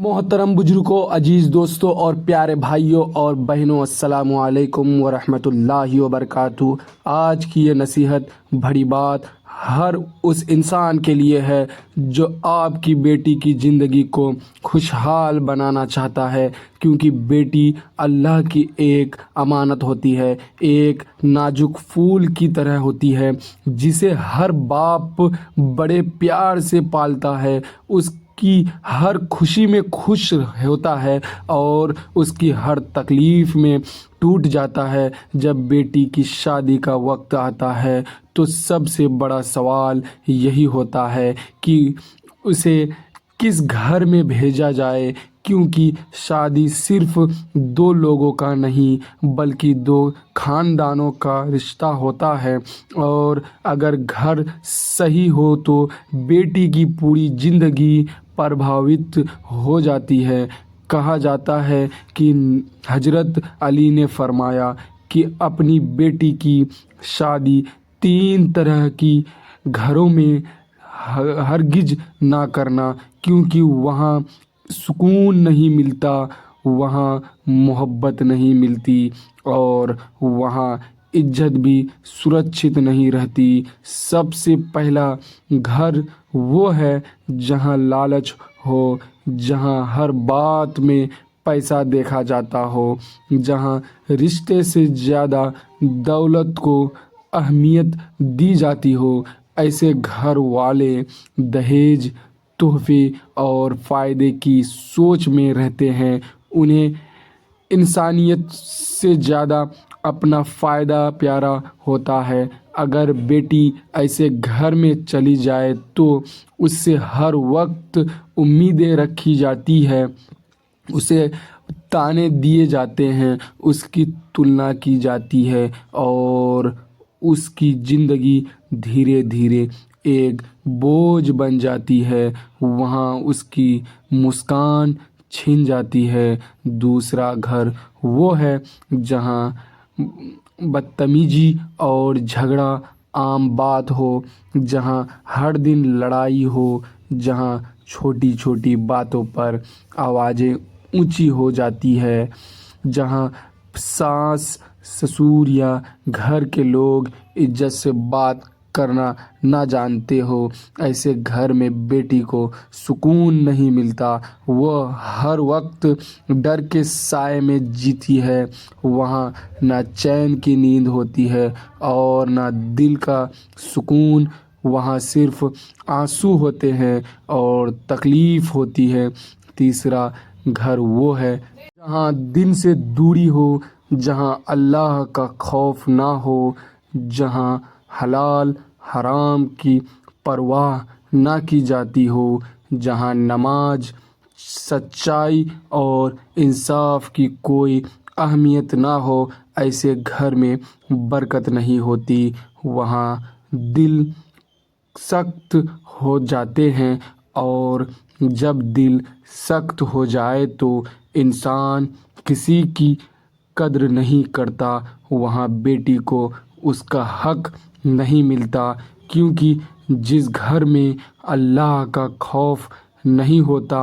मोहतरम बुजुर्गों, अजीज़ दोस्तों और प्यारे भाइयों और बहनों, अस्सलामु अलैकुम वरहमतुल्लाहि वबरकातुहू। आज की ये नसीहत बड़ी बात हर उस इंसान के लिए है जो आपकी बेटी की ज़िंदगी को खुशहाल बनाना चाहता है, क्योंकि बेटी अल्लाह की एक अमानत होती है, एक नाजुक फूल की तरह होती है जिसे हर बाप बड़े प्यार से पालता है, उसकी हर खुशी में खुश होता है और उसकी हर तकलीफ़ में टूट जाता है। जब बेटी की शादी का वक्त आता है तो सबसे बड़ा सवाल यही होता है कि उसे किस घर में भेजा जाए, क्योंकि शादी सिर्फ़ दो लोगों का नहीं बल्कि दो ख़ानदानों का रिश्ता होता है। और अगर घर सही हो तो बेटी की पूरी ज़िंदगी प्रभावित हो जाती है। कहा जाता है कि हजरत अली ने फरमाया कि अपनी बेटी की शादी 3 तरह की घरों में हरगिज़ ना करना, क्योंकि वहाँ सुकून नहीं मिलता, वहाँ मोहब्बत नहीं मिलती और वहाँ इज्जत भी सुरक्षित नहीं रहती। सबसे पहला घर वो है जहाँ लालच हो, जहाँ हर बात में पैसा देखा जाता हो, जहाँ रिश्ते से ज़्यादा दौलत को अहमियत दी जाती हो। ऐसे घर वाले दहेज, तोहफे और फ़ायदे की सोच में रहते हैं। उन्हें इंसानियत से ज़्यादा अपना फ़ायदा प्यारा होता है। अगर बेटी ऐसे घर में चली जाए तो उससे हर वक्त उम्मीदें रखी जाती है, उसे ताने दिए जाते हैं, उसकी तुलना की जाती है और उसकी ज़िंदगी धीरे धीरे एक बोझ बन जाती है। वहाँ उसकी मुस्कान छिन जाती है। दूसरा घर वो है जहाँ बदतमीजी और झगड़ा आम बात हो, जहाँ हर दिन लड़ाई हो, जहाँ छोटी छोटी बातों पर आवाज़ें ऊंची हो जाती है, जहाँ सास ससुर या घर के लोग इज्जत से बात करना ना जानते हो। ऐसे घर में बेटी को सुकून नहीं मिलता, वह हर वक्त डर के साए में जीती है। वहाँ ना चैन की नींद होती है और ना दिल का सुकून, वहाँ सिर्फ आंसू होते हैं और तकलीफ़ होती है। तीसरा घर वो है जहाँ दिन से दूरी हो, जहाँ अल्लाह का खौफ ना हो, जहाँ हलाल हराम की परवाह ना की जाती हो, जहाँ नमाज, सच्चाई और इंसाफ की कोई अहमियत ना हो। ऐसे घर में बरकत नहीं होती, वहाँ दिल सख्त हो जाते हैं और जब दिल सख्त हो जाए तो इंसान किसी की कद्र नहीं करता। वहाँ बेटी को उसका हक नहीं मिलता, क्योंकि जिस घर में अल्लाह का खौफ नहीं होता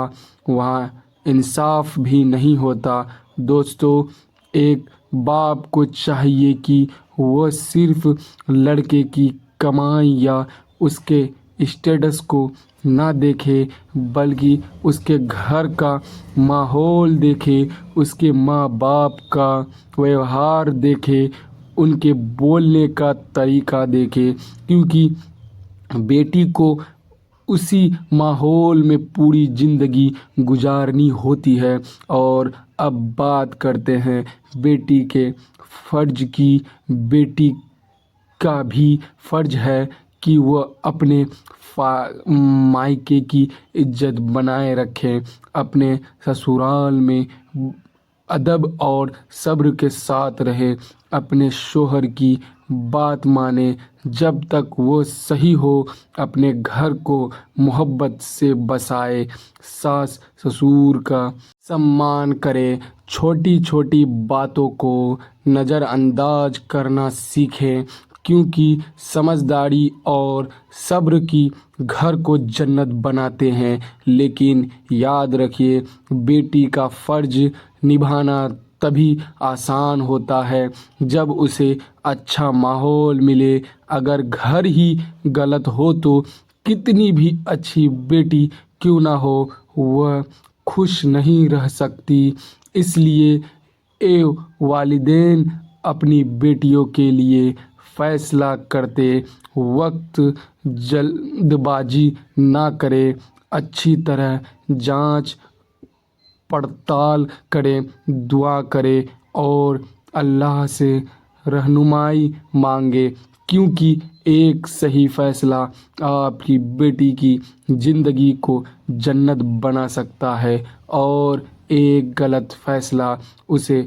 वहाँ इंसाफ भी नहीं होता। दोस्तों, एक बाप को चाहिए कि वह सिर्फ लड़के की कमाई या उसके स्टेटस को ना देखे, बल्कि उसके घर का माहौल देखे, उसके माँ बाप का व्यवहार देखे, उनके बोलने का तरीका देखे, क्योंकि बेटी को उसी माहौल में पूरी ज़िंदगी गुजारनी होती है। और अब बात करते हैं बेटी के फ़र्ज़ की। बेटी का भी फ़र्ज़ है कि वह अपने मायके की इज्जत बनाए रखे, अपने ससुराल में अदब और सब्र के साथ रहे, अपने शोहर की बात माने जब तक वो सही हो, अपने घर को मोहब्बत से बसाए, सास ससुर का सम्मान करे, छोटी छोटी बातों को नज़रअंदाज करना सीखे, کیونکہ سمجھداری اور صبر کی گھر کو جنت بناتے ہیں۔ لیکن یاد رکھیے، بیٹی کا فرض نبھانا تبھی آسان ہوتا ہے جب اسے اچھا ماحول ملے۔ اگر گھر ہی غلط ہو تو کتنی بھی اچھی بیٹی کیوں نہ ہو، وہ خوش نہیں رہ سکتی۔ اس لیے اے والدین، اپنی بیٹیوں کے لیے فیصلہ کرتے وقت جلد بازی نہ کریں، اچھی طرح جانچ پڑتال کریں، دعا کریں اور اللہ سے رہنمائی مانگیں، کیونکہ ایک صحیح فیصلہ آپ کی بیٹی کی زندگی کو جنت بنا سکتا ہے اور ایک غلط فیصلہ اسے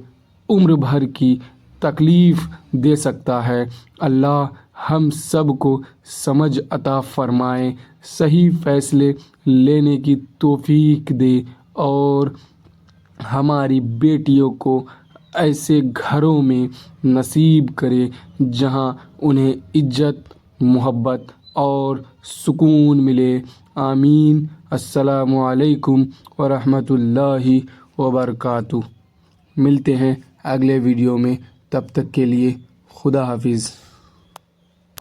عمر بھر کی تکلیف دے سکتا ہے۔ اللہ ہم سب کو سمجھ عطا فرمائے، صحیح فیصلے لینے کی توفیق دے اور ہماری بیٹیوں کو ایسے گھروں میں نصیب کرے جہاں انہیں عزت، محبت اور سکون ملے۔ آمین۔ السلام علیکم ورحمۃ اللہ وبرکاتہ۔ ملتے ہیں اگلے ویڈیو میں، تب تک کے لیے خدا حافظ۔